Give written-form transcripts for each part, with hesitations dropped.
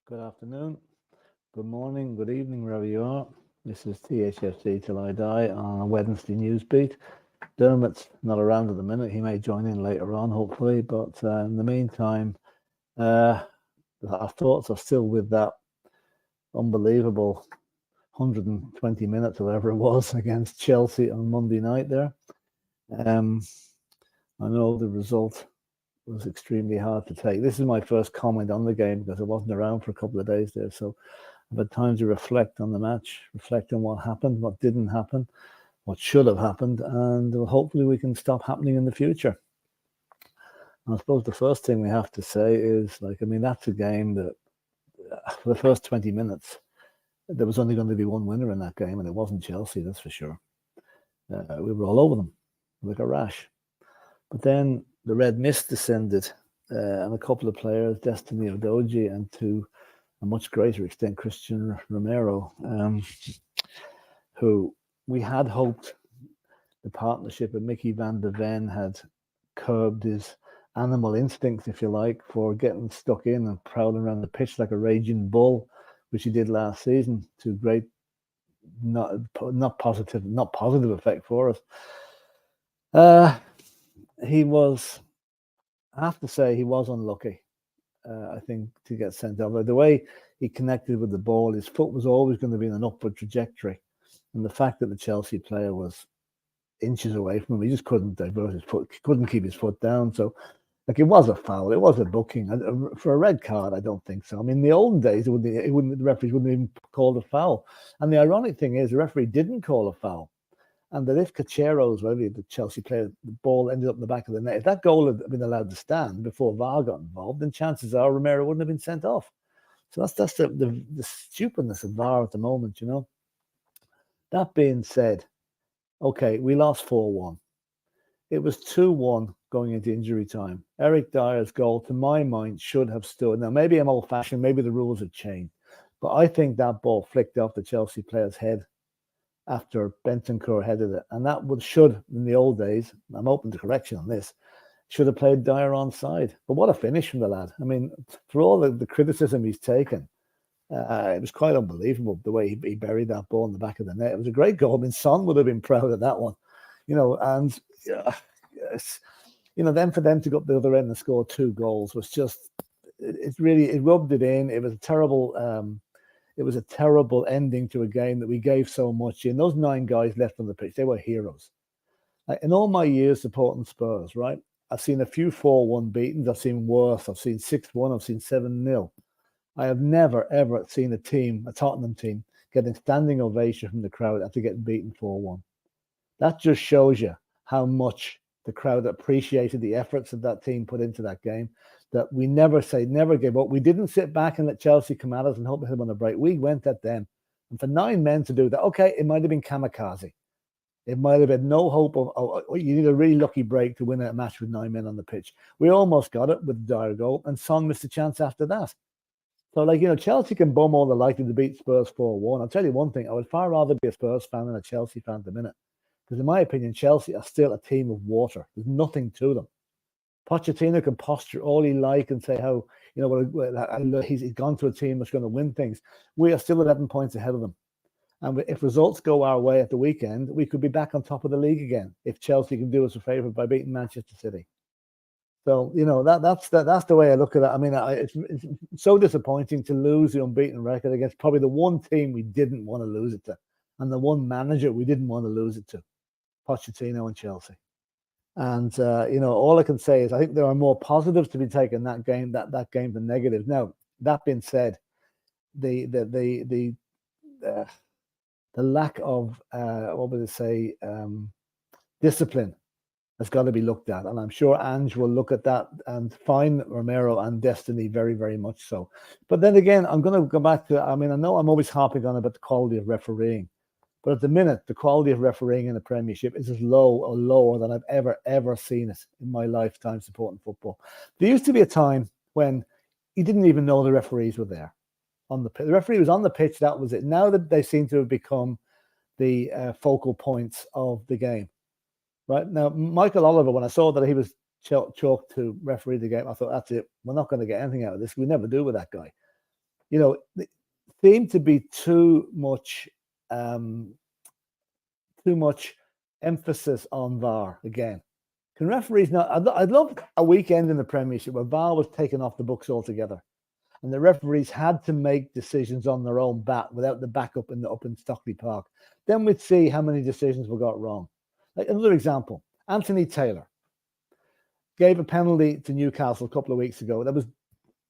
Good afternoon, good morning, good evening, wherever you are. This is THFC Till I Die on a Wednesday Newsbeat. Dermot's not around at the minute. He may join in later on, hopefully. But in the meantime, uh, our thoughts are still with that unbelievable 120 minutes, or whatever it was, against Chelsea on Monday night there. Um, I know the result was extremely hard to take. This is my first comment on the game because I wasn't around for a couple of days there. So I've had time to reflect on the match, reflect on what happened, what didn't happen, what should have happened, and hopefully we can stop happening in the future. And I suppose the first thing we have to say is, that's a game that for the first 20 minutes, there was only going to be one winner in that game, and it wasn't Chelsea, that's for sure. We were all over them like a rash. But then the red mist descended, and a couple of players, Destiny Udogie, and to a much greater extent, Christian Romero, who we had hoped the partnership with Mickey van de Ven had curbed his animal instincts, if you like, for getting stuck in and prowling around the pitch like a raging bull, which he did last season, to great not positive effect for us. He was, I have to say, he was unlucky. I think, to get sent off. The way he connected with the ball, his foot was always going to be in an upward trajectory. And the fact that the Chelsea player was inches away from him, he just couldn't divert his foot, couldn't keep his foot down. So, it was a foul. It was a booking. For a red card, I don't think so. I mean, in the olden days, the referees wouldn't even call a foul. And the ironic thing is, the referee didn't call a foul. And that if Cachero's, whatever the Chelsea player, the ball ended up in the back of the net, if that goal had been allowed to stand before VAR got involved, then chances are Romero wouldn't have been sent off. So that's the stupidness of VAR at the moment, you know. That being said, okay, we lost 4-1. It was 2-1 going into injury time. Eric Dyer's goal, to my mind, should have stood. Now, maybe I'm old-fashioned, maybe the rules have changed, but I think that ball flicked off the Chelsea player's head after Bentancur headed it. And that should, in the old days, I'm open to correction on this, should have played Dyer onside. But what a finish from the lad. I mean, for all the criticism he's taken, it was quite unbelievable the way he buried that ball in the back of the net. It was a great goal. I mean, Son would have been proud of that one, and then for them to go up the other end and score 2 goals was just, it rubbed it in. It was a terrible ending to a game that we gave so much in. Those 9 guys left on the pitch, they were heroes. In all my years supporting Spurs, right, I've seen a few 4-1 beatings. I've seen worse. I've seen 6-1. I've seen 7-0. I have never, ever seen a Tottenham team, getting standing ovation from the crowd after getting beaten 4-1. That just shows you how much the crowd appreciated the efforts that that team put into that game, that we never gave up. We didn't sit back and let Chelsea come at us and hope they had on a break. We went at them. And for 9 men to do that, okay, it might have been kamikaze. It might have been no hope of, you need a really lucky break to win a match with 9 men on the pitch. We almost got it with the Dyer goal, and Son missed a chance after that. So, Chelsea can bum all the likely to beat Spurs 4-1. I'll tell you one thing, I would far rather be a Spurs fan than a Chelsea fan at the minute. Because in my opinion, Chelsea are still a team of water. There's nothing to them. Pochettino can posture all he like and say how, he's gone to a team that's going to win things. We are still 11 points ahead of them. And if results go our way at the weekend, we could be back on top of the league again if Chelsea can do us a favour by beating Manchester City. So, that's the way I look at it. I mean, it's so disappointing to lose the unbeaten record against probably the one team we didn't want to lose it to, and the one manager we didn't want to lose it to, Pochettino and Chelsea. And, all I can say is I think there are more positives to be taken that game than negatives. Now, that being said, the lack of, discipline has got to be looked at. And I'm sure Ange will look at that and find Romero and Destiny very, very much so. But then again, I'm going to go back to, I know I'm always harping on about the quality of refereeing. But at the minute, the quality of refereeing in the Premiership is as low or lower than I've ever seen it in my lifetime supporting football. There used to be a time when you didn't even know the referees were there. The referee was on the pitch, that was it. Now that they seem to have become the focal points of the game. Right now, Michael Oliver, when I saw that he was chalked to referee the game, I thought, that's it. We're not going to get anything out of this. We never do with that guy. seemed to be too much emphasis on VAR again. Can referees not? I'd love a weekend in the Premiership where VAR was taken off the books altogether, and the referees had to make decisions on their own bat without the backup up in Stockley Park. Then we'd see how many decisions we got wrong. Like another example, Anthony Taylor gave a penalty to Newcastle a couple of weeks ago. That was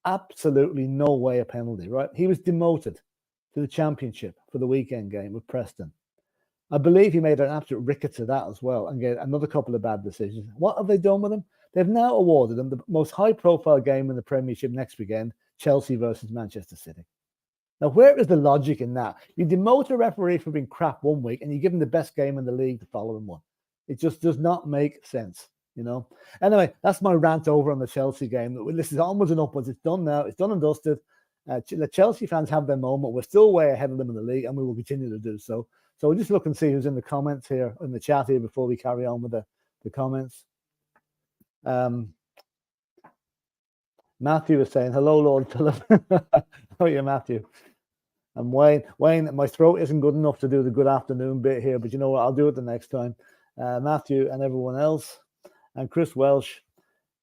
absolutely no way a penalty, right? He was demoted to the Championship for the weekend game with Preston. I believe he made an absolute rickets of that as well and get another couple of bad decisions. What have they done with him? They've now awarded him the most high-profile game in the Premiership next weekend, Chelsea versus Manchester City. Now, where is the logic in that? You demote a referee for being crap one week and you give him the best game in the league the following one. It just does not make sense, Anyway, that's my rant over on the Chelsea game. This is onwards and upwards. It's done now. It's done and dusted. The Chelsea fans have their moment. We're still way ahead of them in the league and we will continue to do so. So we'll just look and see who's in the comments here, in the chat here, before we carry on with the comments. Matthew is saying, hello, Lord Philip. How are you, Matthew? And Wayne, my throat isn't good enough to do the good afternoon bit here, but you know what? I'll do it the next time. Matthew and everyone else. And Chris Welsh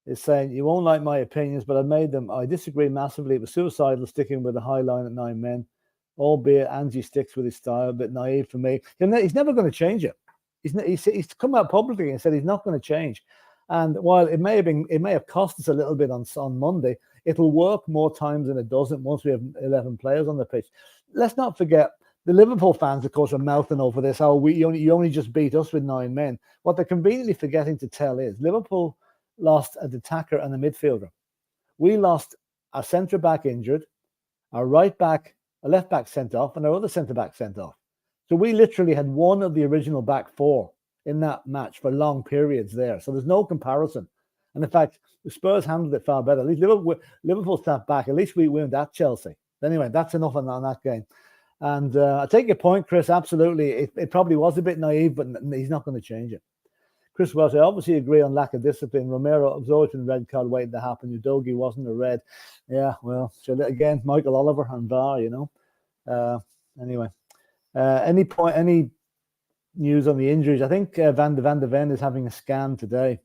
is saying, you won't like my opinions, but I made them. I disagree massively. It was suicidal sticking with a high line at 9 men. Albeit Angie sticks with his style, a bit naive for me. He's never going to change it. He's come out publicly and said he's not going to change. And while it may have cost us a little bit on Monday, it'll work more times than it doesn't once we have 11 players on the pitch. Let's not forget the Liverpool fans, of course, are mouthing over this. Oh, you only just beat us with 9 men. What they're conveniently forgetting to tell is Liverpool lost an attacker and a midfielder. We lost our centre back injured, our right back. A left back sent off and our other centre back sent off. So we literally had one of the original back four in that match for long periods there. So there's no comparison. And in fact, the Spurs handled it far better. At least Liverpool sat back. At least we went at Chelsea. Anyway, that's enough on that game. And I take your point, Chris. Absolutely. It probably was a bit naive, but he's not going to change it. Chris Welsh, I obviously agree on lack of discipline. Romero has always been red card waiting to happen. Udogie wasn't a red. Yeah, well, so again, Michael Oliver and VAR, Anyway, any news on the injuries? I think Van de Ven is having a scan today.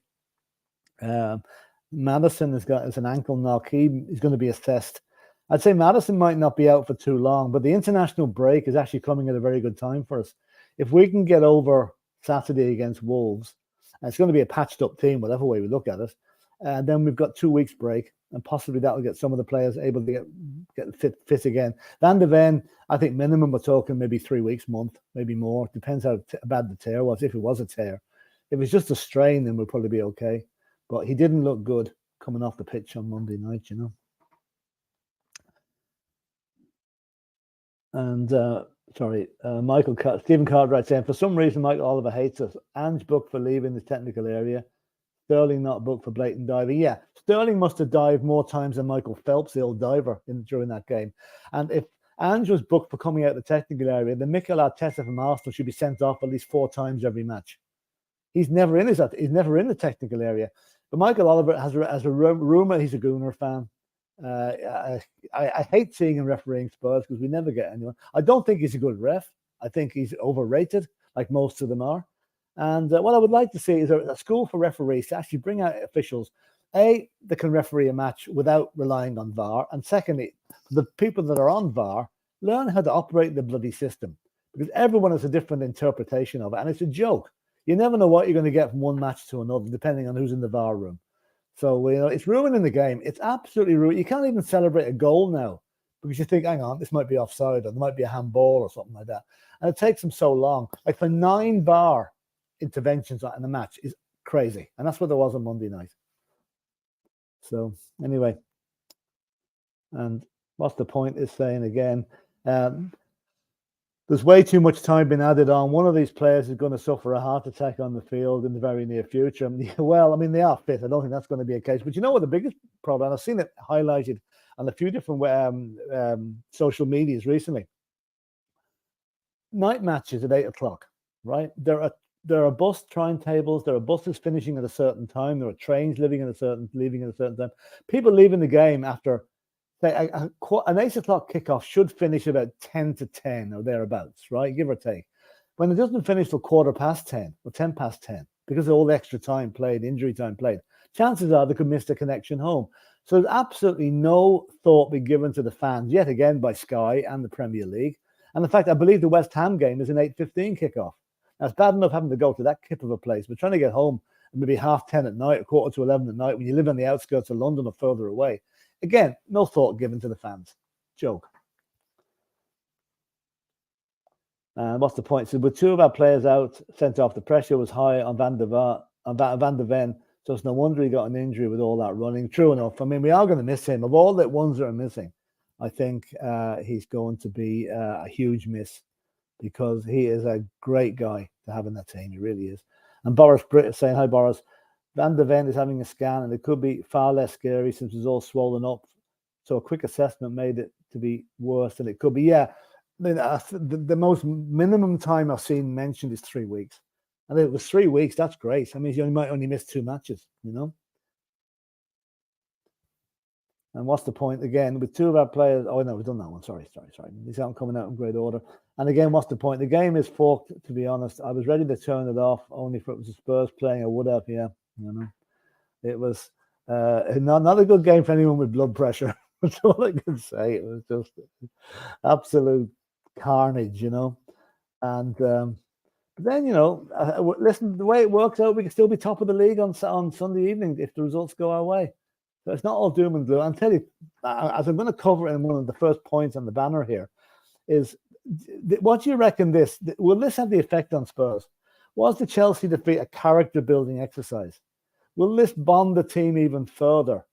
Madison has an ankle knock. He's going to be assessed. I'd say Madison might not be out for too long, but the international break is actually coming at a very good time for us. If we can get over Saturday against Wolves, and it's going to be a patched up team, whatever way we look at it. And then we've got 2 weeks break, and possibly that will get some of the players able to get fit again. Van de Ven, I think minimum we're talking maybe 3 weeks, month, maybe more. Depends how bad the tear was. If it was a tear, if it's just a strain, then we'll probably be okay. But he didn't look good coming off the pitch on Monday night, And Stephen Cartwright saying, for some reason, Michael Oliver hates us. Ange booked for leaving the technical area. Sterling not booked for blatant diving. Yeah, Sterling must have dived more times than Michael Phelps, the old diver, during that game. And if Ange was booked for coming out of the technical area, then Mikel Arteta from Arsenal should be sent off at least 4 times every match. He's never in the technical area. But Michael Oliver has a rumor he's a Gooner fan. I hate seeing him refereeing Spurs because we never get anyone. I don't think he's a good ref. I think he's overrated, like most of them are. And what I would like to see is a school for referees to actually bring out officials, that can referee a match without relying on VAR. And secondly, the people that are on VAR learn how to operate the bloody system, because everyone has a different interpretation of it. And it's a joke. You never know what you're going to get from one match to another, depending on who's in the VAR room. So, it's ruining the game. It's absolutely ruining. You can't even celebrate a goal now because you think, hang on, this might be offside or there might be a handball or something like that. And it takes them so long. Like for 9 VAR interventions in the match is crazy. And that's what there was on Monday night. So, anyway. And what's the point is saying again, there's way too much time being added on. One of these players is going to suffer a heart attack on the field in the very near future. Well, I mean, they are fit. I don't think that's going to be a case. But you know what the biggest problem, and I've seen it highlighted on a few different social medias recently. Night matches at 8 o'clock, right? There are bus timetables. There are buses finishing at a certain time. There are trains leaving at a certain time. People leaving the game after say an 8 o'clock kickoff should finish about 10 to 10 or thereabouts, right? Give or take. When it doesn't finish till 10:15 or 10 past 10, because of all the extra time played, injury time played, chances are they could miss the connection home. So there's absolutely no thought being given to the fans, yet again by Sky and the Premier League. And in fact, I believe the West Ham game is an 8:15 kickoff. Now, it's bad enough having to go to that kip of a place, but trying to get home at maybe 10:30 at night, 11:15 at night, when you live on the outskirts of London or further away. Again, no thought given to the fans. Joke. What's the point? So with two of our players out, sent off, the pressure was high on Van der Ven. So it's no wonder he got an injury with all that running. True enough. I mean, we are going to miss him. Of all the ones that are missing, I think he's going to be a huge miss, because he is a great guy to have in that team. He really is. And Boris Britt is saying, hi, Boris. Van der Ven is having a scan, and it could be far less scary since it's all swollen up. So a quick assessment made it to be worse than it could be. Yeah, the most minimum time I've seen mentioned is 3 weeks. And if it was 3 weeks, that's great. That means you might only miss 2 matches, you know? And what's the point? Again, with two of our players... Oh, no, we've done that one. Sorry. These aren't coming out in great order. And again, what's the point? The game is forked, to be honest. I was ready to turn it off, only for it was the Spurs playing. I would have, yeah. You know, it was not a good game for anyone with blood pressure. That's all I can say. It was just absolute carnage, you know. And but then, you know, listen, the way it works out, we can still be top of the league on Sunday evening if the results go our way. So it's not all doom and gloom. I'll tell you, as I'm going to cover in one of the first points on the banner here, is what do you reckon will this have the effect on Spurs? Was the Chelsea defeat a character-building exercise? Will this bond the team even further?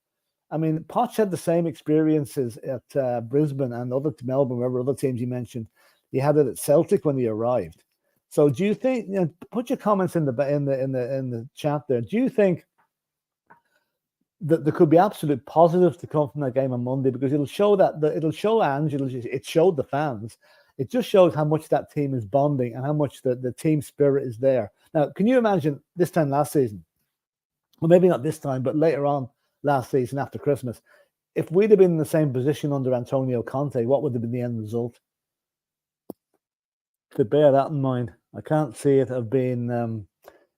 I mean, Poch had the same experiences at Brisbane and Melbourne, wherever other teams you mentioned. He had it at Celtic when he arrived. So, do you think? You know, put your comments in the chat there. Do you think that there could be absolute positives to come from that game on Monday? Because it'll show it showed the fans. It just shows how much that team is bonding and how much the team spirit is there. Now, can you imagine this time last season? Well, maybe not this time, but later on last season after Christmas, if we'd have been in the same position under Antonio Conte, what would have been the end result? To bear that in mind, I can't see it have been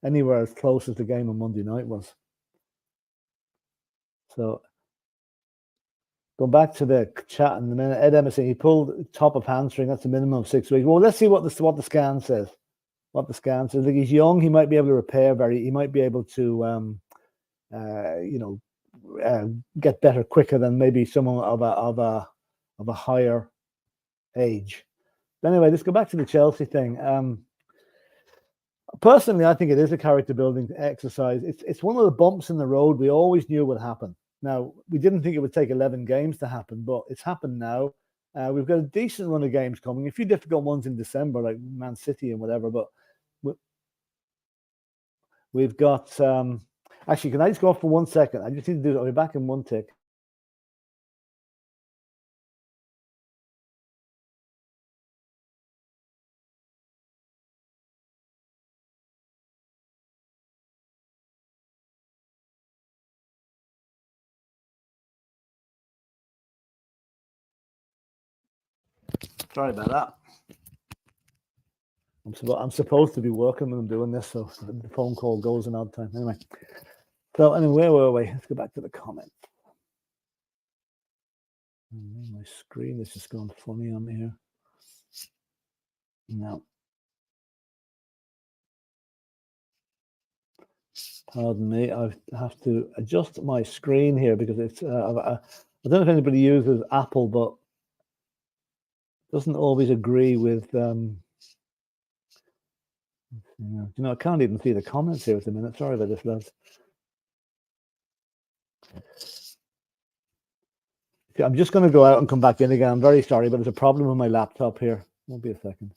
anywhere as close as the game on Monday night was. So, going back to the chat in a minute, Ed Emerson, he pulled top of hamstring. That's a minimum of 6 weeks. Well, let's see what the scan says. What the scan says. Like, he's young. He might be able to repair he might be able to, get better quicker than maybe someone of a higher age. But anyway, let's go back to the Chelsea thing. Personally, I think it is a character building exercise. It's one of the bumps in the road we always knew would happen. Now, we didn't think it would take 11 games to happen, but it's happened now. We've got a decent run of games coming, a few difficult ones in December, like Man City and whatever, but we've got... actually, can I just go off for 1 second? I just need to do it. I'll be back in one tick. Sorry about that. I'm supposed to be working when I'm doing this, so the phone call goes an odd time. Anyway, where were we? Let's go back to the comments. My screen is just going funny on me here. No. Pardon me. I have to adjust my screen here because it's. I don't know if anybody uses Apple, but doesn't always agree with. I can't even see the comments here at the minute. Sorry about this, lads. I'm just going to go out and come back in again. I'm very sorry, but there's a problem with my laptop here. Won't be a second.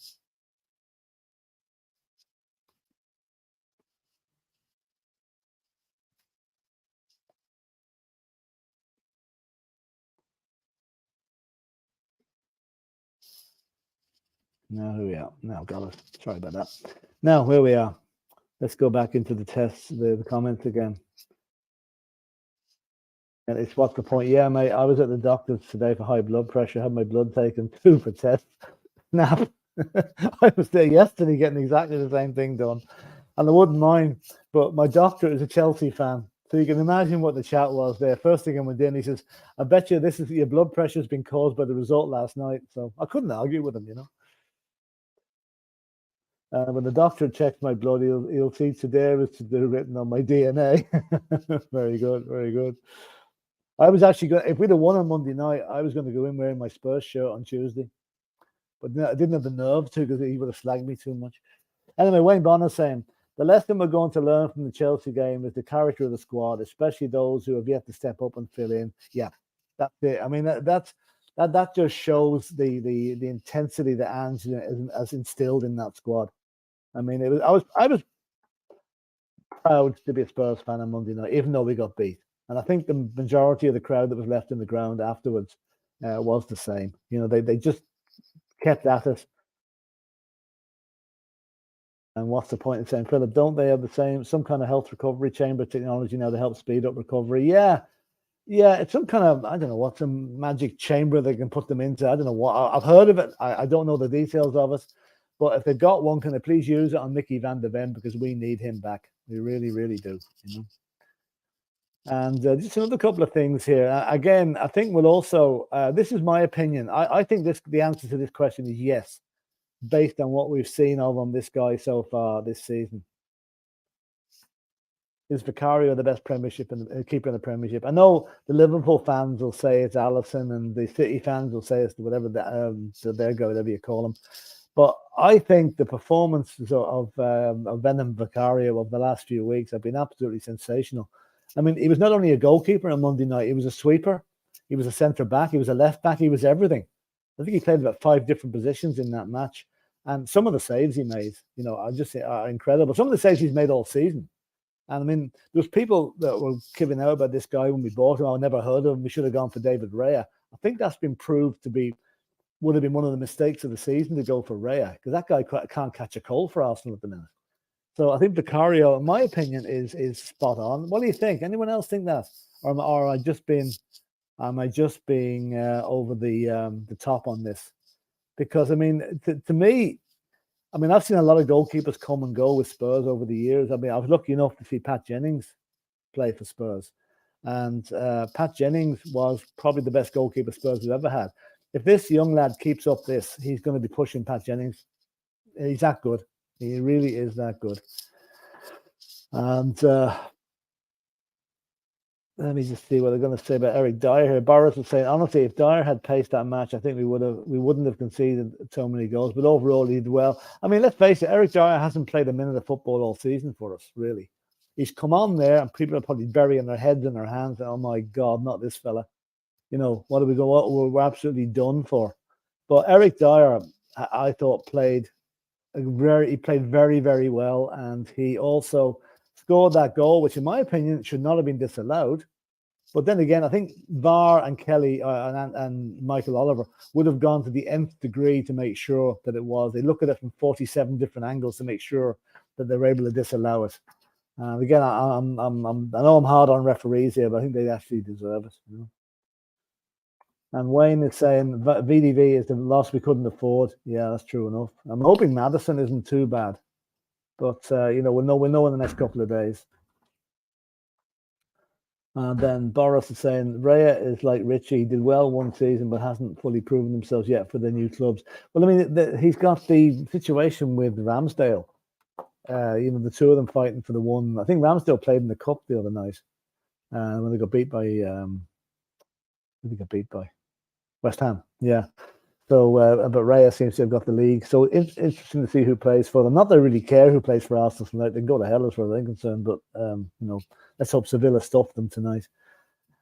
Now here we are. Now got it. Sorry about that. Now where we are. Let's go back into the tests, the comments again. And it's what's the point? Yeah, mate. I was at the doctor's today for high blood pressure. Had my blood taken, 2 for tests. Snap. I was there yesterday getting exactly the same thing done, and I wouldn't mind. But my doctor is a Chelsea fan, so you can imagine what the chat was there. First thing I went in, he says, "I bet you this is your blood pressure has been caused by the result last night." So I couldn't argue with him, you know. When the doctor checks my blood, he'll see today is to do written on my DNA. Very good, very good. I was actually going. If we'd have won on Monday night, I was going to go in wearing my Spurs shirt on Tuesday, but I didn't have the nerve to because he would have slagged me too much. Anyway, Wayne Bonner's saying the lesson we're going to learn from the Chelsea game is the character of the squad, especially those who have yet to step up and fill in. Yeah, that's it. I mean, that just shows the intensity that Ange has instilled in that squad. I mean, I was proud to be a Spurs fan on Monday night, even though we got beat. And I think the majority of the crowd that was left in the ground afterwards was the same. You know, they just kept at it. And what's the point in saying, Philip, don't they have some kind of health recovery chamber technology now to help speed up recovery? Yeah. Yeah, it's some kind of, I don't know what, some magic chamber they can put them into. I don't know what. I've heard of it. I don't know the details of it. But if they've got one, can they please use it on Mickey van der Ven, because we need him back. We really, really do. You know. And just another couple of things here. Again, I think we'll also, this is my opinion. I think the answer to this question is yes, based on what we've seen of this guy so far this season. Is Vicario the best Premiership and keeper in the Premiership? I know the Liverpool fans will say it's Alisson, and the City fans will say it's whatever whatever you call them. But I think the performances of Venom Vicario of the last few weeks have been absolutely sensational. I mean, he was not only a goalkeeper on Monday night, he was a sweeper, he was a centre back, he was a left back, he was everything. I think he played about 5 different positions in that match. And some of the saves he made, you know, are just incredible. Some of the saves he's made all season. And I mean, there's people that were giving out about this guy when we bought him. I never heard of him. We should have gone for David Raya. I think that's been proved to would have been one of the mistakes of the season to go for Raya, because that guy can't catch a cold for Arsenal at the minute. So I think Vicario, in my opinion, is spot on. What do you think? Anyone else think that, or am I just being over the top on this? Because I mean, to me, I mean, I've seen a lot of goalkeepers come and go with Spurs over the years. I mean, I was lucky enough to see Pat Jennings play for Spurs, and Pat Jennings was probably the best goalkeeper Spurs have ever had. If this young lad keeps up this, he's going to be pushing Pat Jennings. He's that good. He really is that good. And let me just see what they're going to say about Eric Dyer here. Boris was saying, honestly, if Dyer had paced that match, I think we wouldn't have conceded so many goals. But overall, he did well. I mean, let's face it, Eric Dyer hasn't played a minute of football all season for us, really. He's come on there, and people are probably burying their heads in their hands. And, oh my God, not this fella. You know, what do we go? We're absolutely done for. But Eric Dyer, I thought played very, very well, and he also scored that goal, which, in my opinion, should not have been disallowed. But then again, I think VAR and Kelly and Michael Oliver would have gone to the nth degree to make sure that it was. They look at it from 47 different angles to make sure that they're able to disallow it. Again, I know I'm hard on referees here, but I think they actually deserve it. You know? And Wayne is saying VDV is the loss we couldn't afford. Yeah, that's true enough. I'm hoping Madison isn't too bad, but you know, we'll know in the next couple of days. And then Boris is saying Raya is like Richie. He did well one season, but hasn't fully proven himself yet for the new clubs. Well, I mean, he's got the situation with Ramsdale. You know, the two of them fighting for the one. I think Ramsdale played in the cup the other night when they got beat by. They got beat by West Ham. Yeah. So, but Raya seems to have got the league. So it's interesting to see who plays for them. Not that I really care who plays for Arsenal tonight. They can go to hell as far as I'm concerned. But you know, let's hope Sevilla stuff them tonight.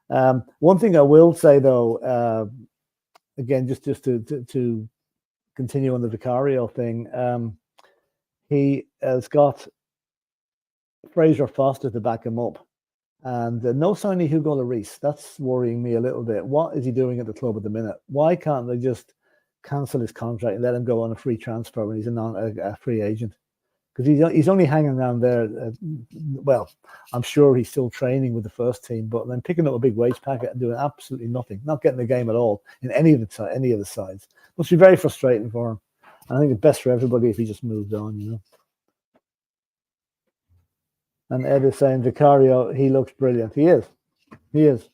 One thing I will say though, again, just to continue on the Vicario thing, he has got Fraser Foster to back him up, and no sign of Hugo Lloris. That's worrying me a little bit. What is he doing at the club at the minute? Why can't they just cancel his contract and let him go on a free transfer when he's a free agent? because he's only hanging around there. Well, I'm sure he's still training with the first team, but then picking up a big wage packet and doing absolutely nothing, not getting the game at all in any of the sides, must be very frustrating for him. And I think it's best for everybody if he just moved on, you know. And Ed is saying Vicario, he looks brilliant. He is.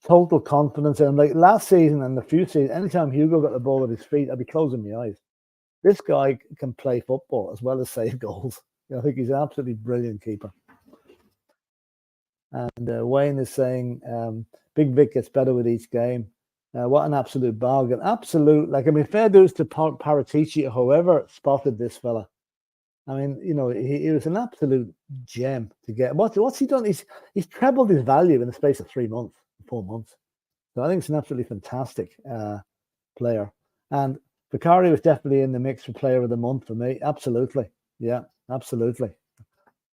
Total confidence in him. Like last season and the few seasons, anytime Hugo got the ball at his feet, I'd be closing my eyes. This guy can play football as well as save goals. I think he's an absolutely brilliant keeper. And Wayne is saying, Big Vic gets better with each game. What an absolute bargain. Absolute. Like, I mean, fair dues to Paratici or whoever spotted this fella. I mean, you know, he was an absolute gem to get. What's he done? He's trebled his value in the space of 4 months. So I think it's an absolutely fantastic player. And Vicario was definitely in the mix for player of the month for me. Absolutely. Yeah, absolutely.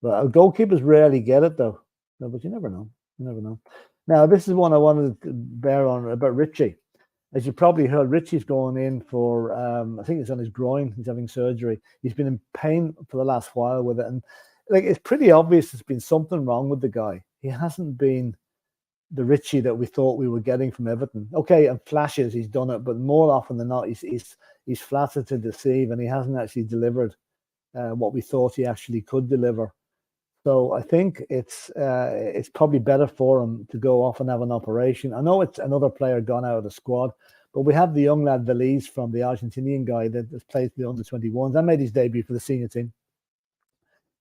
But goalkeepers rarely get it, though. No, but you never know. Now, this is one I wanted to bear on about Richie. As you probably heard, Richie's going in for, I think it's on his groin. He's having surgery. He's been in pain for the last while with it. And like, it's pretty obvious there's been something wrong with the guy. He hasn't been the Richie that we thought we were getting from Everton. Okay, and flashes, he's done it, but more often than not, he's flattered to deceive, and he hasn't actually delivered what we thought he actually could deliver. So I think it's probably better for him to go off and have an operation. I know it's another player gone out of the squad, but we have the young lad Veliz from the Argentinian guy that has played for the under-21s and made his debut for the senior team.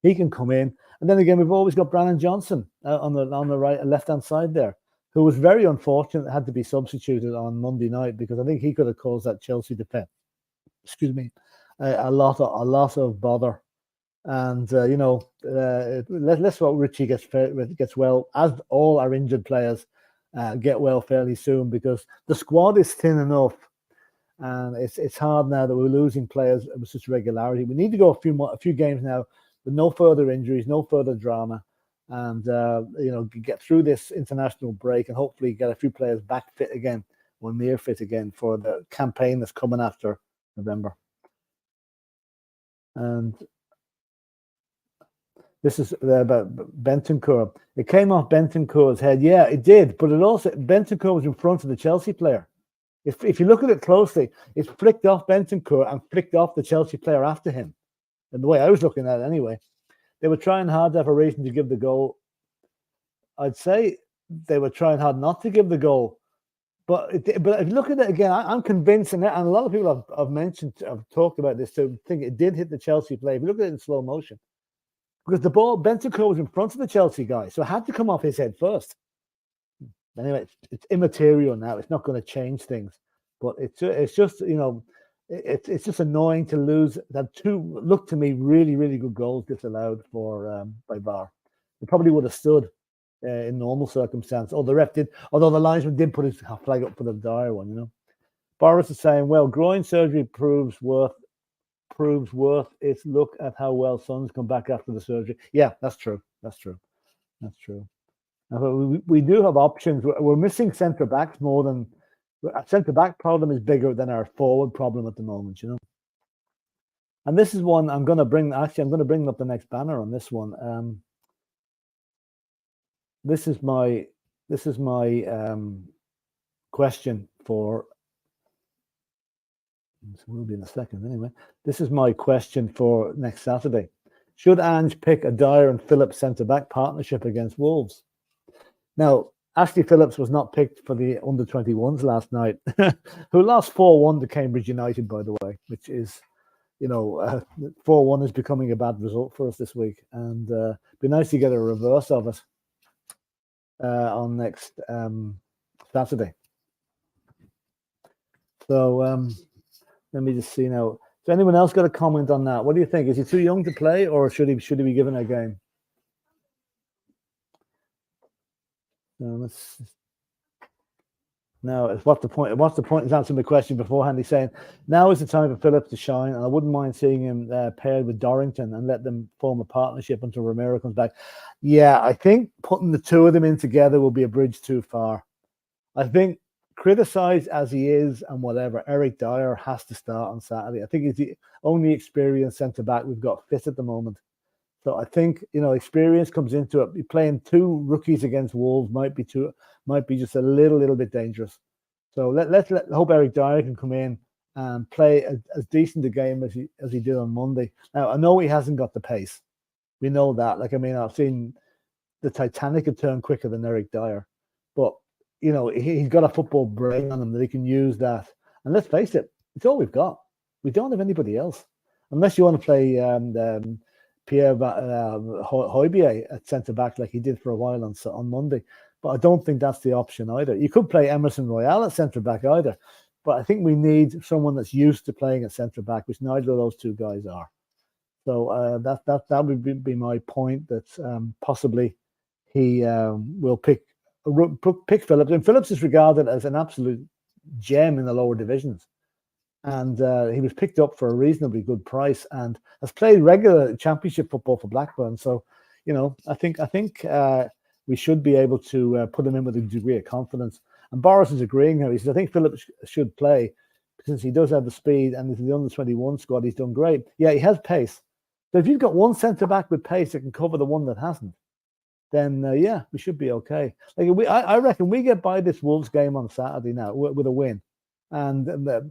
He can come in, and then again we've always got Brandon Johnson on the right left-hand side there, who was very unfortunate, had to be substituted on Monday night because I think he could have caused that Chelsea defense. Excuse me, a lot of bother. And you know, let's hope Richie gets well, as all our injured players get well fairly soon, because the squad is thin enough, and it's hard now that we're losing players with such regularity. We need to go a few games now with no further injuries, no further drama, and you know, get through this international break and hopefully get a few players back fit again or near fit again for the campaign that's coming after November. And this is about Bentancur. It came off Bentancur's head. Yeah, it did. But it also, Bentancur was in front of the Chelsea player. If you look at it closely, it's flicked off Bentancur and flicked off the Chelsea player after him. And the way I was looking at it anyway, they were trying hard to have a reason to give the goal. I'd say they were trying hard not to give the goal. But if you look at it again, I'm convinced, and a lot of people have talked about this, to think it did hit the Chelsea player. If you look at it in slow motion, because the ball, Bentancur was in front of the Chelsea guy, so it had to come off his head first. Anyway, it's immaterial now. It's not going to change things, but it's just, you know, it's just annoying to lose that two, look to me, really, really good goals disallowed by VAR. It probably would have stood in normal circumstance. Or the ref did, although the linesman did put his flag up for the Dyer one, you know. Boris is saying, well, groin surgery proves worth its look at how well Sons come back after the surgery. Yeah, that's true. We do have options. We're missing centre backs more than our centre back problem is bigger than our forward problem at the moment, you know. And this is one I'm going to bring. Actually, I'm going to bring up the next banner on this one. This is my question for. We'll be in a second anyway. This is my question for next Saturday. Should Ange pick a Dyer and Phillips centre-back partnership against Wolves? Now, Ashley Phillips was not picked for the under-21s last night, who lost 4-1 to Cambridge United, by the way, which is, you know, 4-1 is becoming a bad result for us this week. And it'd be nice to get a reverse of it on next Saturday. So, let me just see now. Has anyone else got a comment on that? What do you think? Is he too young to play, or should he be given a game? Now, what's the point? What's the point? Is answering the question beforehand. He's saying now is the time for Phillips to shine, and I wouldn't mind seeing him paired with Dorrington and let them form a partnership until Romero comes back. Yeah, I think putting the two of them in together will be a bridge too far. I think criticized as he is and whatever, Eric Dyer has to start on Saturday. I think he's the only experienced centre back we've got fit at the moment. So I think, you know, experience comes into it. Playing two rookies against Wolves might be just a little bit dangerous. So let's hope Eric Dyer can come in and play as decent a game as he did on Monday. Now I know he hasn't got the pace. We know that. Like, I mean, I've seen the Titanic had turned quicker than Eric Dyer, but you know, he's got a football brain on him that he can use that. And let's face it, it's all we've got. We don't have anybody else, unless you want to play Pierre Højbjerg at centre back like he did for a while on Monday. But I don't think that's the option either. You could play Emerson Royale at centre back either, but I think we need someone that's used to playing at centre back, which neither of those two guys are. So that would be my point. That possibly he will pick Phillips, and Phillips is regarded as an absolute gem in the lower divisions, and he was picked up for a reasonably good price and has played regular championship football for Blackburn. So, you know, I think we should be able to put him in with a degree of confidence. And Boris is agreeing here. He says, I think Phillips should play since he does have the speed, and in the under-21 squad, he's done great. Yeah, he has pace. So if you've got one centre back with pace that can cover the one that hasn't, then yeah, we should be okay. Like I reckon we get by this Wolves game on Saturday now with a win, and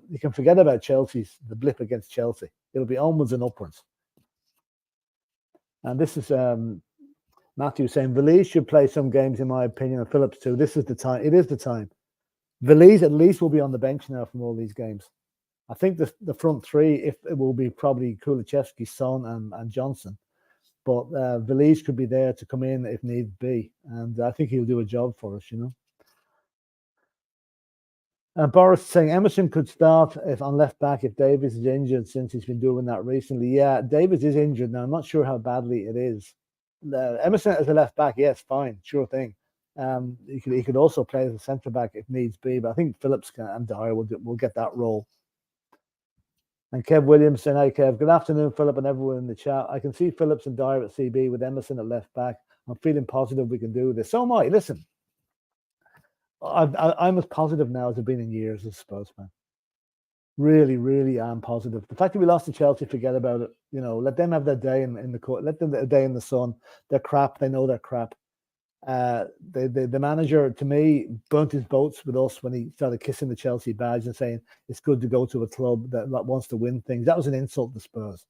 you can forget about the blip against Chelsea. It'll be onwards and upwards. And this is Matthew saying Valise should play some games, in my opinion, and Phillips too. This is the time. It is the time. Valise at least will be on the bench now from all these games. I think the front three, if it will be probably Kulusevski, Son, and Johnson. But Valise could be there to come in if need be. And I think he'll do a job for us, you know. And Boris saying Emerson could start if on left back if Davies is injured, since he's been doing that recently. Yeah, Davies is injured now. I'm not sure how badly it is. Emerson as a left back, yes, fine, sure thing. He could also play as a centre back if needs be. But I think Phillips and Dyer will get that role. And Kev Williams saying, hi, Kev. Good afternoon, Philip, and everyone in the chat. I can see Phillips and Dyer at CB with Emerson at left back. I'm feeling positive we can do this. So am I. Listen, I'm as positive now as I've been in years as a Spurs fan. Really, really am positive. The fact that we lost to Chelsea, forget about it. You know, let them have their day in the court. Let them have their day in the sun. They're crap. They know they're crap. The manager, to me, burnt his boats with us when he started kissing the Chelsea badge and saying it's good to go to a club that wants to win things. That was an insult to Spurs,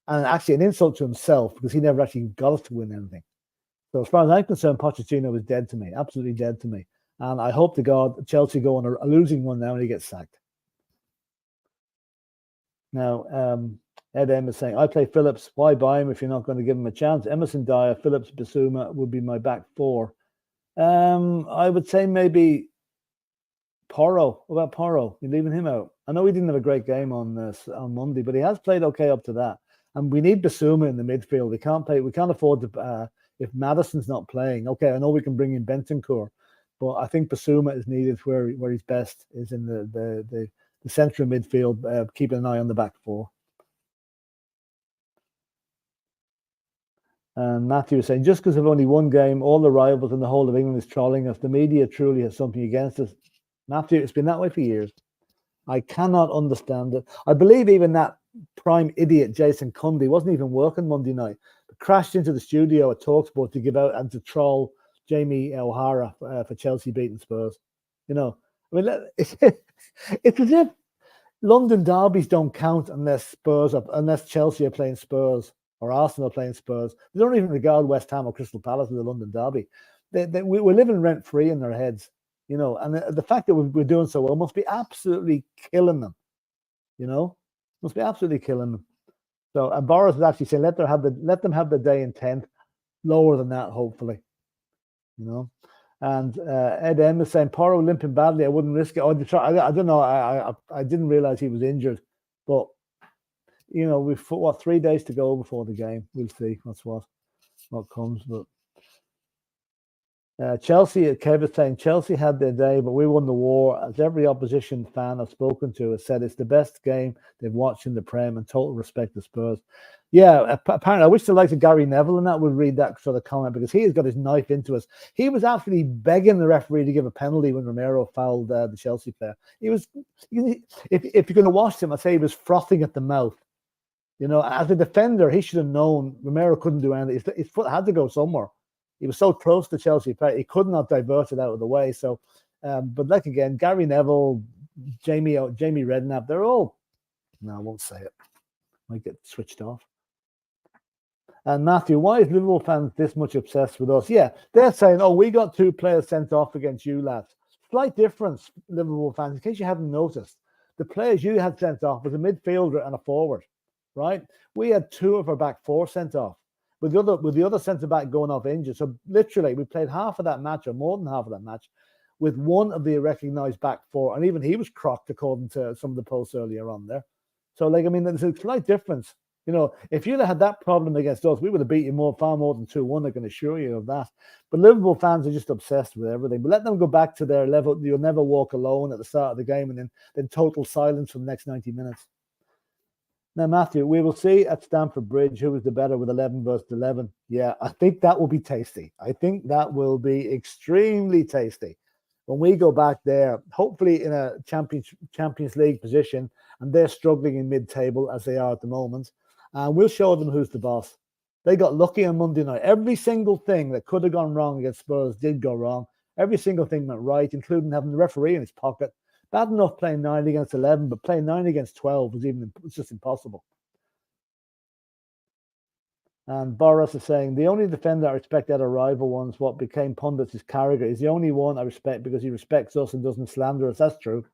and actually an insult to himself because he never actually got us to win anything. So as far as I'm concerned, Pochettino is dead to me, absolutely dead to me. And I hope to God Chelsea go on a losing one now and he gets sacked. Now, Ed M is saying, I play Phillips. Why buy him if you're not going to give him a chance? Emerson, Dyer, Phillips, Basuma would be my back four. I would say maybe Porro. What about Porro? You're leaving him out. I know he didn't have a great game on Monday, but he has played okay up to that. And we need Basuma in the midfield. We can't afford to. If Maddison's not playing, okay, I know we can bring in Bentancur, but I think Basuma is needed where he's best is in the central midfield, keeping an eye on the back four. And Matthew is saying, just because of only one game, all the rivals in the whole of England is trolling us. The media truly has something against us. Matthew, it's been that way for years. I cannot understand it. I believe even that prime idiot Jason Cundy wasn't even working Monday night, but crashed into the studio at TalkSport to give out and to troll Jamie O'Hara for Chelsea beating Spurs. You know, I mean, it's as if London derbies don't count unless Chelsea are playing Spurs or Arsenal are playing Spurs. They don't even regard West Ham or Crystal Palace as a London derby. We're living rent free in their heads, you know. And the fact that we're doing so well must be absolutely killing them, you know. Must be absolutely killing them. So, and Boris is actually saying, let them have the day in 10th, lower than that, hopefully, you know. And Ed M is saying, Porro limping badly. I wouldn't risk it. I don't know. I didn't realize he was injured, but you know, we've 3 days to go before the game. We'll see what comes. But Chelsea, Kev is saying, Chelsea had their day, but we won the war. As every opposition fan I've spoken to has said, it's the best game they've watched in the Prem, and total respect to Spurs. Yeah, apparently, I wish the likes of Gary Neville and that would read that sort of comment, because he has got his knife into us. He was actually begging the referee to give a penalty when Romero fouled the Chelsea player. He was, if you're going to watch him, I'd say he was frothing at the mouth. You know, as a defender, he should have known Romero couldn't do anything. His foot had to go somewhere. He was so close to Chelsea player, he could not divert it out of the way. So, but like again, Gary Neville, Jamie Redknapp, they're all. No, I won't say it. Might get switched off. And Matthew, why is Liverpool fans this much obsessed with us? Yeah, they're saying, oh, we got 2 players sent off against you, lads. Slight difference, Liverpool fans, in case you haven't noticed. The players you had sent off was a midfielder and a forward, right? We had 2 of our back 4 sent off, with the other centre back going off injured. So literally, we played half of that match, or more than half of that match, with one of the recognised back 4, and even he was crocked according to some of the posts earlier on there. So, like, I mean, there's a slight difference. You know, if you'd have had that problem against us, we would have beat you far more than 2-1. I can assure you of that. But Liverpool fans are just obsessed with everything. But let them go back to their level. You'll never walk alone at the start of the game, and then total silence for the next 90 minutes. Now, Matthew, we will see at Stamford Bridge who is the better with 11 versus 11. Yeah, I think that will be tasty. I think that will be extremely tasty. When we go back there, hopefully in a Champions League position, and they're struggling in mid-table as they are at the moment, and we'll show them who's the boss. They got lucky on Monday night. Every single thing that could have gone wrong against Spurs did go wrong. Every single thing went right, including having the referee in his pocket. Bad enough playing 9 against 11, but playing 9 against 12 was just impossible. And Boris is saying, the only defender I respect out of rival ones, what became pundits, is Carragher. He's the only one I respect because he respects us and doesn't slander us. That's true.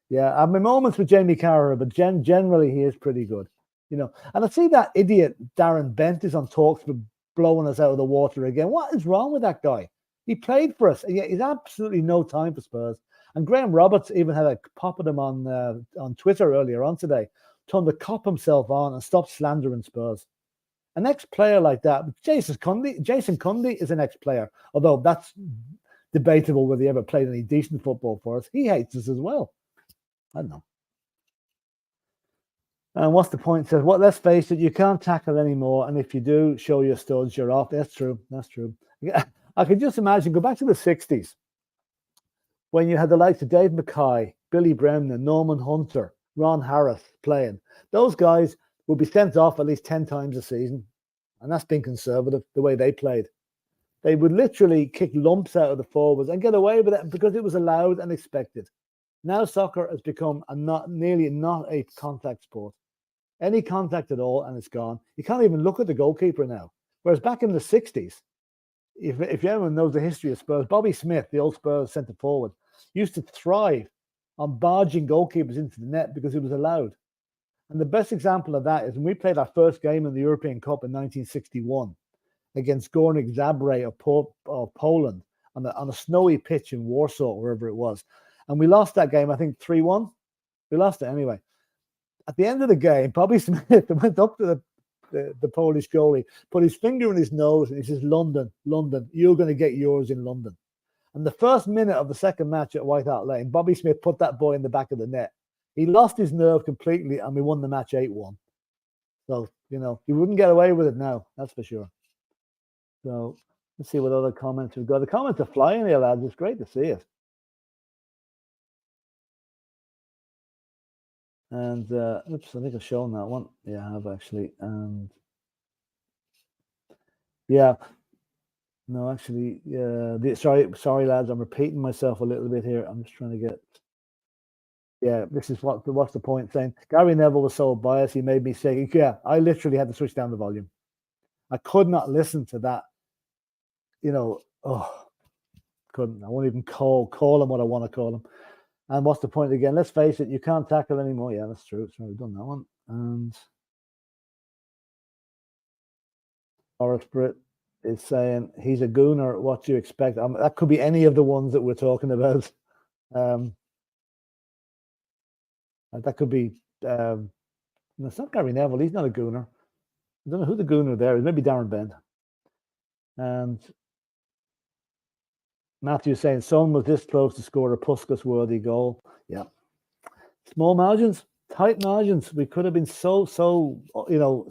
Yeah, I have my moments with Jamie Carragher, but generally he is pretty good. You know, and I see that idiot Darren Bent is on talks for blowing us out of the water again. What is wrong with that guy? He played for us. He's absolutely no time for Spurs. And Graham Roberts even had a pop at him on Twitter earlier on today, told him to cop himself on and stop slandering Spurs. An ex-player like that, Jason Cundy is an ex-player, although that's debatable whether he ever played any decent football for us. He hates us as well. I don't know. And what's the point? Says, well, let's face it, you can't tackle anymore. And if you do show your studs, you're off. That's true. That's true. I could just imagine, go back to the 60s, when you had the likes of Dave Mackay, Billy Bremner, Norman Hunter, Ron Harris playing. Those guys would be sent off at least 10 times a season. And that's been conservative, the way they played. They would literally kick lumps out of the forwards and get away with it because it was allowed and expected. Now soccer has become nearly not a contact sport. Any contact at all, and it's gone. You can't even look at the goalkeeper now. Whereas back in the 60s, if anyone knows the history of Spurs, Bobby Smith, the old Spurs centre forward, used to thrive on barging goalkeepers into the net because it was allowed. And the best example of that is when we played our first game in the European Cup in 1961 against Górnik Zabrze of Poland on a snowy pitch in Warsaw, wherever it was. And we lost that game, I think 3-1. We lost it anyway. At the end of the game, Bobby Smith went up to the Polish goalie, put his finger in his nose, and he says, London, London, you're going to get yours in London. And the first minute of the second match at White Hart Lane, Bobby Smith put that boy in the back of the net. He lost his nerve completely, and we won the match 8-1. So, you know, he wouldn't get away with it now, that's for sure. So, let's see what other comments we've got. The comments are flying here, lads. It's great to see it. And oops, I think I've shown that one. Yeah, I have actually. And yeah, no, actually, sorry, lads, I'm repeating myself a little bit here. I'm just trying to get. Yeah, this is what's the point saying? Gary Neville was so biased, he made me sick. Yeah, I literally had to switch down the volume. I could not listen to that. You know, couldn't. I won't even call him what I want to call him. And what's the point again? Let's face it, you can't tackle anymore. Yeah, that's true. So we've done that one. And Horace Britt is saying he's a gooner. What do you expect? That could be any of the ones that we're talking about. That could be. No, it's not Gary Neville. He's not a gooner. I don't know who the gooner there is. Maybe Darren Bent. And Matthew saying Son was this close to score a Puskas-worthy goal. Yeah. Small margins, tight margins. We could have been so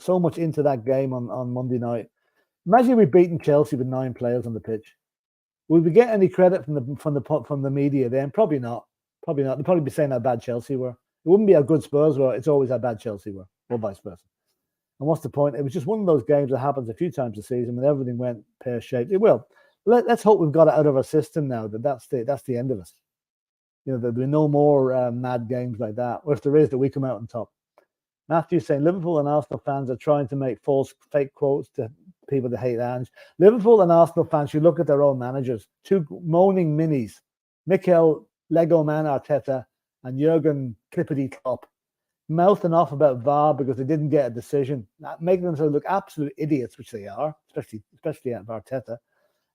much into that game on Monday night. Imagine we'd beaten Chelsea with 9 players on the pitch. Would we get any credit from the media then? Probably not. Probably not. They'd probably be saying how bad Chelsea were. It wouldn't be how good Spurs were. It's always how bad Chelsea were, or vice versa. And what's the point? It was just one of those games that happens a few times a season when everything went pear-shaped. It will. Let's hope we've got it out of our system now. That's the end of it. There'll be no more mad games like that. Or if there is, that we come out on top. Matthew saying Liverpool and Arsenal fans are trying to make fake quotes to people that hate Ange. Liverpool and Arsenal fans should look at their own managers. 2 moaning minis, Mikel Lego Man Arteta and Jurgen Clippity Klopp, mouthing off about VAR because they didn't get a decision, making themselves look absolute idiots, which they are, especially at Arteta.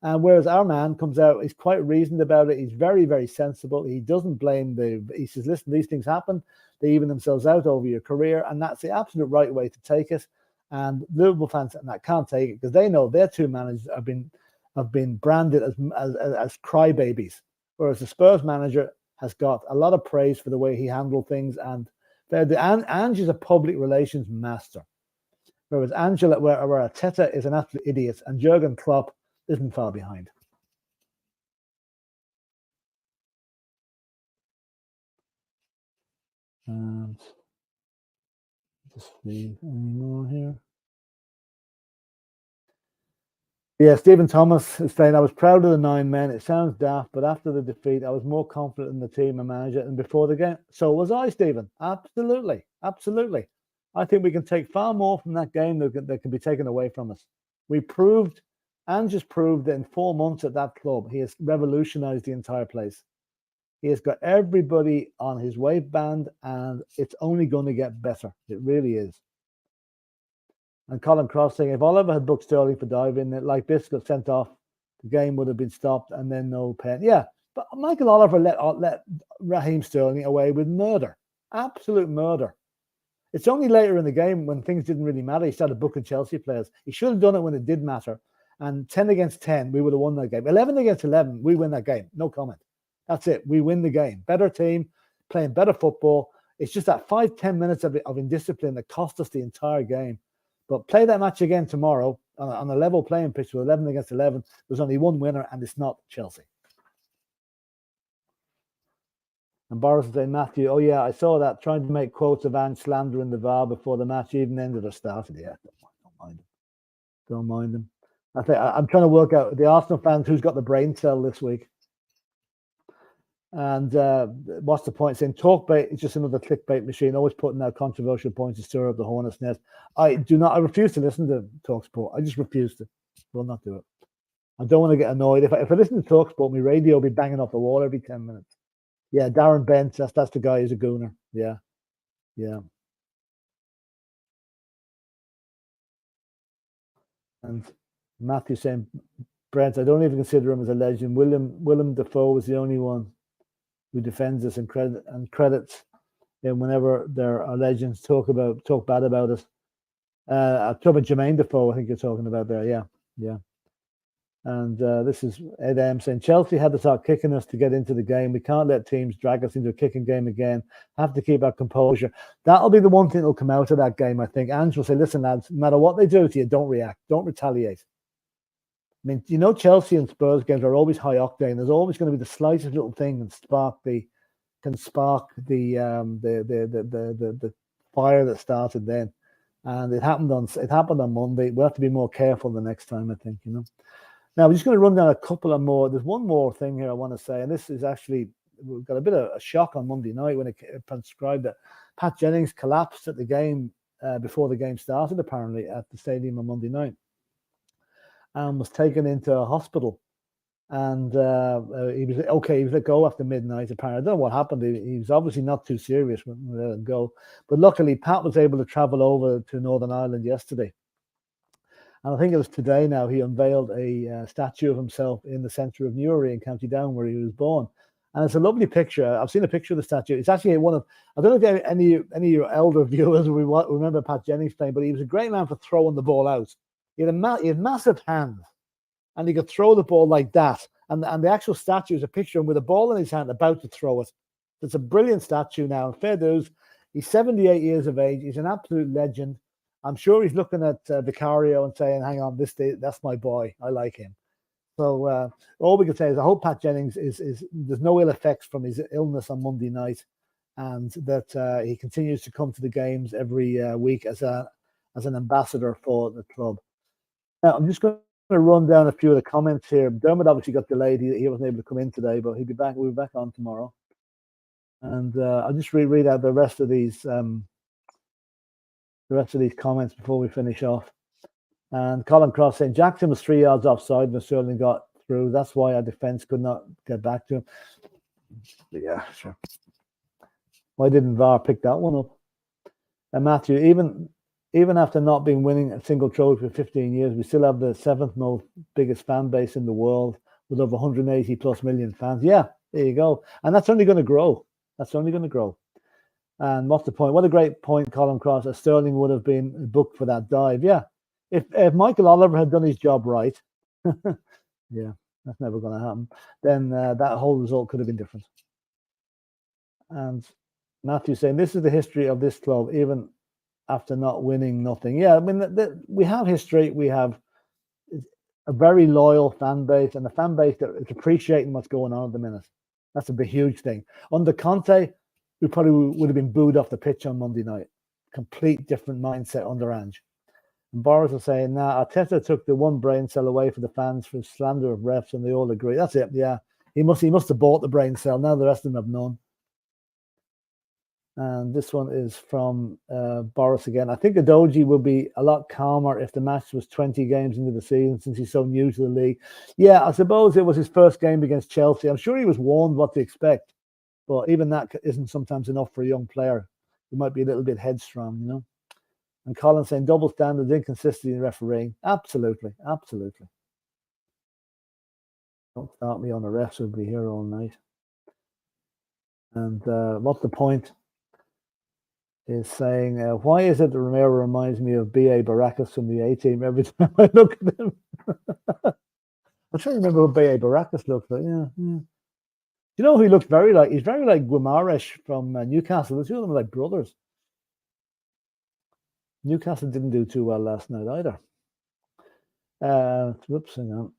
And whereas our man comes out, he's quite reasoned about it. He's very, very sensible. He doesn't blame he says, listen, these things happen. They even themselves out over your career. And that's the absolute right way to take it. And Liverpool fans can't take it because they know their 2 managers have been branded as crybabies. Whereas the Spurs manager has got a lot of praise for the way he handled things. And Ange is a public relations master. Whereas where Arteta is an absolute idiot and Jurgen Klopp isn't far behind. And just see any more here. Yeah, Stephen Thomas is saying, I was proud of the 9 men. It sounds daft, but after the defeat, I was more confident in the team and manager than before the game. So was I, Stephen. Absolutely. Absolutely. I think we can take far more from that game that can be taken away from us. Ange has proved that in 4 months at that club, he has revolutionized the entire place. He has got everybody on his waistband, and it's only going to get better. It really is. And Colin Cross saying, if Oliver had booked Sterling for diving, like this got sent off, the game would have been stopped and then no pen. Yeah, but Michael Oliver let Raheem Sterling away with murder. Absolute murder. It's only later in the game when things didn't really matter, he started booking Chelsea players. He should have done it when it did matter. And 10 against 10, we would have won that game. 11 against 11, we win that game. No comment. That's it. We win the game. Better team, playing better football. It's just that 5-10 minutes of indiscipline that cost us the entire game. But play that match again tomorrow on a level playing pitch with 11 against 11. There's only one winner, and it's not Chelsea. And Boris is saying, Matthew, oh yeah, I saw that, trying to make quotes of Ange slandering the VAR before the match even ended or started. Yeah, don't mind them. I'm trying to work out the Arsenal fans who's got the brain cell this week. And what's the point? Saying TalkBait is just another clickbait machine, always putting out controversial points to stir up the hornet's nest. I refuse to listen to TalkSport. I just refuse to. Will not do it. I don't want to get annoyed. If I listen to TalkSport, my radio will be banging off the wall every 10 minutes. Yeah, Darren Bent, that's the guy who's a gooner. Yeah. And Matthew saying, Brent, I don't even consider him as a legend. Willem Dafoe was the only one who defends us and credits them whenever there are legends talk bad about us. I'm talking about Jermaine Defoe, I think you're talking about there. Yeah. And this is Ed M saying, Chelsea had to start kicking us to get into the game. We can't let teams drag us into a kicking game again. Have to keep our composure. That'll be the one thing that'll come out of that game, I think. Ange will say, listen, lads, no matter what they do to you, don't react. Don't retaliate. I mean, Chelsea and Spurs games are always high octane. There's always going to be the slightest little thing that can spark the fire that started then. And it happened on Monday. We'll have to be more careful the next time, I think, Now, we're just going to run down a couple of more. There's one more thing here I want to say, and this is actually, we've got a bit of a shock on Monday night when it transcribed that Pat Jennings collapsed at the game before the game started, apparently, at the stadium on Monday night, and was taken into a hospital. And he was okay. He was let go after midnight, apparently. I don't know what happened. He was obviously not too serious when they let him go. But luckily, Pat was able to travel over to Northern Ireland yesterday. And I think it was today now, he unveiled a statue of himself in the centre of Newry in County Down, where he was born. And it's a lovely picture. I've seen a picture of the statue. It's actually one of, I don't know if any of your elder viewers will remember Pat Jennings playing, but he was a great man for throwing the ball out. He had massive hands, and he could throw the ball like that. And the actual statue is a picture of him with a ball in his hand about to throw it. It's a brilliant statue now. And fair dues, he's 78 years of age. He's an absolute legend. I'm sure he's looking at Vicario and saying, hang on, that's my boy. I like him. So all we can say is I hope Pat Jennings there's no ill effects from his illness on Monday night, and that he continues to come to the games every week as an ambassador for the club. Now, I'm just going to run down a few of the comments here. Dermot obviously got delayed. He wasn't able to come in today, but he'll be back. We'll be back on tomorrow. And I'll just read out the rest of these comments before we finish off. And Colin Cross saying Jackson was 3 yards offside when Sterling got through. That's why our defence could not get back to him. Yeah, sure. Why didn't VAR pick that one up? And Matthew, even after not being winning a single trophy for 15 years, we still have the 7th most biggest fan base in the world with over 180 plus million fans. Yeah, there you go. And that's only going to grow. That's only going to grow. And what's the point? What a great point, Colin Cross, that Sterling would have been booked for that dive. Yeah. If Michael Oliver had done his job right, yeah, that's never going to happen, then that whole result could have been different. And Matthew saying, this is the history of this club, even after not winning nothing. Yeah, I mean, we have history. We have a very loyal fan base, and a fan base that is appreciating what's going on at the minute. That's a big, huge thing. Under Conte, we probably would have been booed off the pitch on Monday night. Complete different mindset under Ange. And Boris was saying, nah, Arteta took the one brain cell away for the fans for slander of refs, and they all agree. That's it, yeah. He must have bought the brain cell. Now the rest of them have none. And this one is from Boris again. I think Adoji will be a lot calmer if the match was 20 games into the season, since he's so new to the league. Yeah, I suppose it was his first game against Chelsea. I'm sure he was warned what to expect, but even that isn't sometimes enough for a young player. He might be a little bit headstrong, you know. And Colin saying double standards, inconsistency in refereeing. Absolutely, absolutely. Don't start me on the refs, we'll be here all night. And what's the point? Is saying, why is it that Romero reminds me of B.A. Baracus from the A-team every time I look at him? I'm trying to remember what B.A. Baracus looked like. Yeah. You know who he looks very like? He's very like Guimaraes from Newcastle. The two of them are like brothers. Newcastle didn't do too well last night either. Whoops, hang on.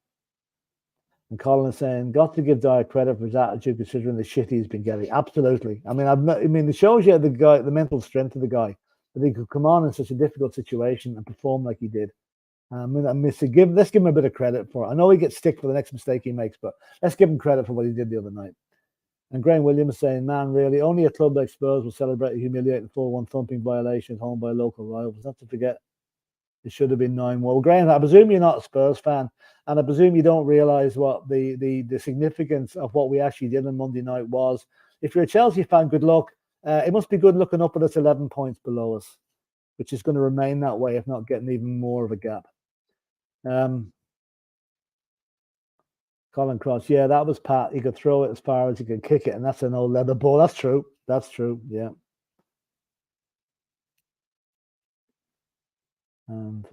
And Colin is saying, got to give Dyer credit for his attitude considering the shit he's been getting. Absolutely. I mean, it shows you the mental strength of the guy, that he could come on in such a difficult situation and perform like he did. Let's give him a bit of credit for it. I know he gets stick for the next mistake he makes, but let's give him credit for what he did the other night. And Graham Williams saying, man, really, only a club like Spurs will celebrate a humiliating 4-1 thumping violation at home by local rivals. Not to forget, it should have been 9-1. Well, Graham, I presume you're not a Spurs fan, and I presume you don't realise what the significance of what we actually did on Monday night was. If you're a Chelsea fan, good luck. It must be good looking up at us 11 points below us, which is going to remain that way, if not getting even more of a gap. Colin Cross, yeah, that was Pat. He could throw it as far as he could kick it, and that's an old leather ball. That's true. That's true. Yeah. And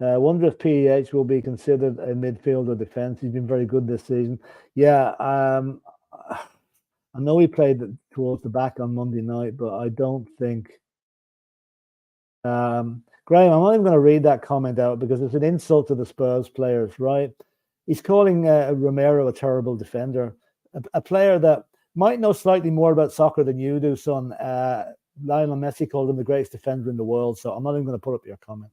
I wonder if PEH will be considered a midfielder defense. He's been very good this season. Yeah, I know he played towards the back on Monday night, but I don't think. Graham, I'm not even going to read that comment out because it's an insult to the Spurs players, right? He's calling Romero a terrible defender, a player that might know slightly more about soccer than you do, son. Lionel Messi called him the greatest defender in the world, so I'm not even going to put up your comment.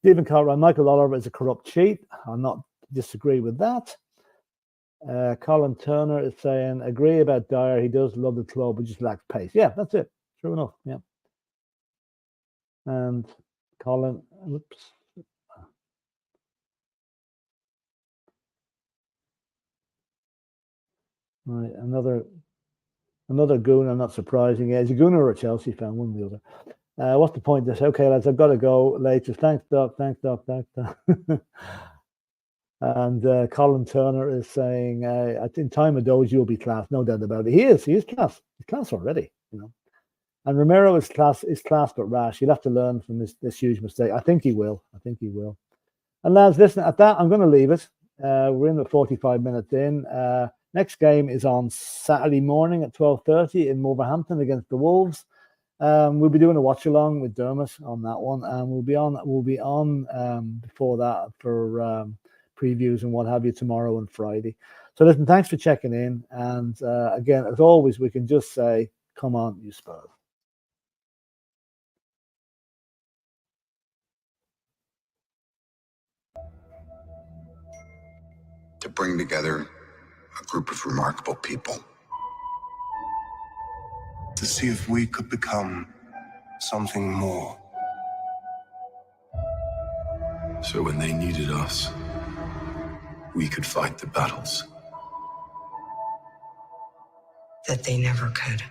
Stephen Cartwright, Michael Oliver is a corrupt cheat. I'll not disagree with that. Colin Turner is saying, agree about Dyer. He does love the club, but just lacks pace. Yeah, that's it. True enough. Yeah. And Colin, whoops. Right, another Gooner, not surprising. Yeah, is a Gooner or a Chelsea fan, one or the other. What's the point of this? Okay, lads, I've got to go later. Thanks, Doc. Thanks, Doc. And Colin Turner is saying, I think time of Doge will be class, no doubt about it. He is class. He's class already, you know. And Romero is class but rash. He'll have to learn from this huge mistake. I think he will. And lads, listen, at that, I'm going to leave it. We're in the 45 minutes in. Next game is on Saturday morning at 12:30 in Wolverhampton against the Wolves. We'll be doing a watch along with Dermot on that one, and we'll be on before that for previews and what have you tomorrow and Friday. So listen, thanks for checking in, and again, as always, we can just say, come on, you Spurs. To bring together a group of remarkable people. To see if we could become something more. So when they needed us, we could fight the battles that they never could.